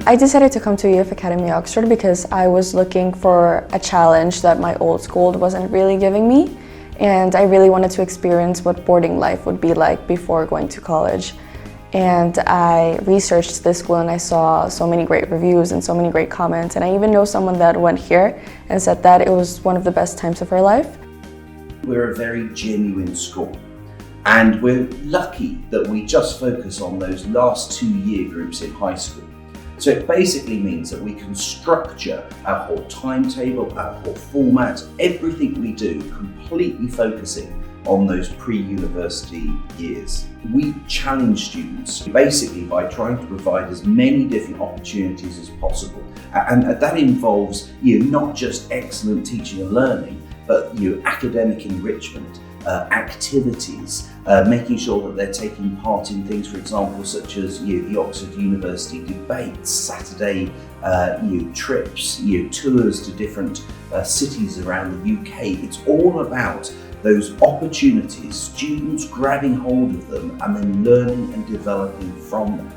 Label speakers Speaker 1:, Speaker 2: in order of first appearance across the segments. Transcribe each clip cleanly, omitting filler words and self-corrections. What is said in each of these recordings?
Speaker 1: I decided to come to EF Academy Oxford because I was looking for a challenge that my old school wasn't really giving me, and I really wanted to experience what boarding life would be like before going to college. And I researched this school and I saw so many great reviews and so many great comments, and I even know someone that went here and said that it was one of the best times of her life.
Speaker 2: We're a very genuine school, and we're lucky that we just focus on those last 2 year groups in high school. So it basically means that we can structure our whole timetable, our whole format, everything we do completely focusing on those pre-university years. We challenge students basically by trying to provide as many different opportunities as possible. And that involves not just excellent teaching and learning, but academic enrichment, activities, making sure that they're taking part in things, for example, such as the Oxford University debates, Saturday trips, tours to different cities around the UK. It's all about those opportunities, students grabbing hold of them and then learning and developing from them.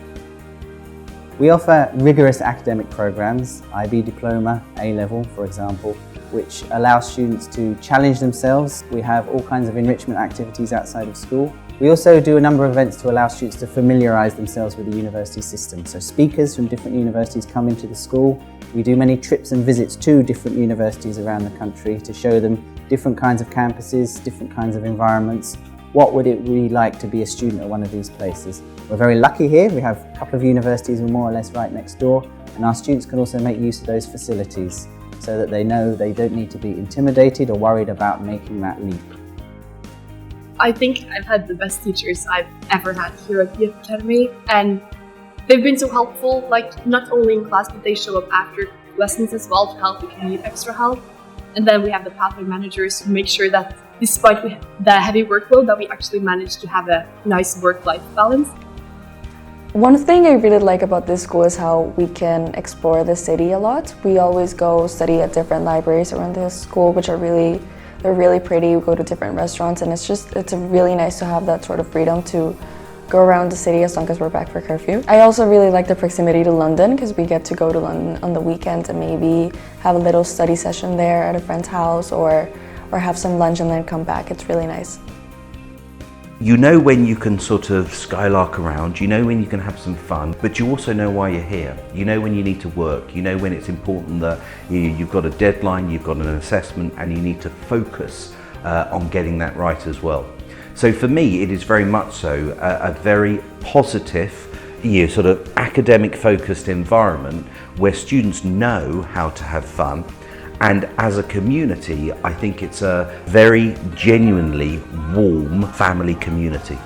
Speaker 3: We offer rigorous academic programs, IB Diploma, A-Level for example, which allow students to challenge themselves. We have all kinds of enrichment activities outside of school. We also do a number of events to allow students to familiarise themselves with the university system. So speakers from different universities come into the school. We do many trips and visits to different universities around the country to show them different kinds of campuses, different kinds of environments. What would it really like to be a student at one of these places? We're very lucky here. We have a couple of universities more or less right next door, and our students can also make use of those facilities so that they know they don't need to be intimidated or worried about making that leap.
Speaker 4: I think I've had the best teachers I've ever had here at the EF Academy, and they've been so helpful, not only in class, but they show up after lessons as well to help if you need extra help. And then we have the pathway managers who make sure that despite the heavy workload, that we actually manage to have a nice work-life balance.
Speaker 1: One thing I really like about this school is how we can explore the city a lot. We always go study at different libraries around the school, which are really pretty. We go to different restaurants, and it's really nice to have that sort of freedom to go around the city as long as we're back for curfew. I also really like the proximity to London because we get to go to London on the weekends and maybe have a little study session there at a friend's house or have some lunch and then come back. It's really nice.
Speaker 2: You know when you can sort of skylark around, you know when you can have some fun, but you also know why you're here. You know when you need to work, you know when it's important that you've got a deadline, you've got an assessment, and you need to focus on getting that right as well. So for me, it is very much so a very positive, sort of academic focused environment where students know how to have fun. And as a community, I think it's a very genuinely warm family community.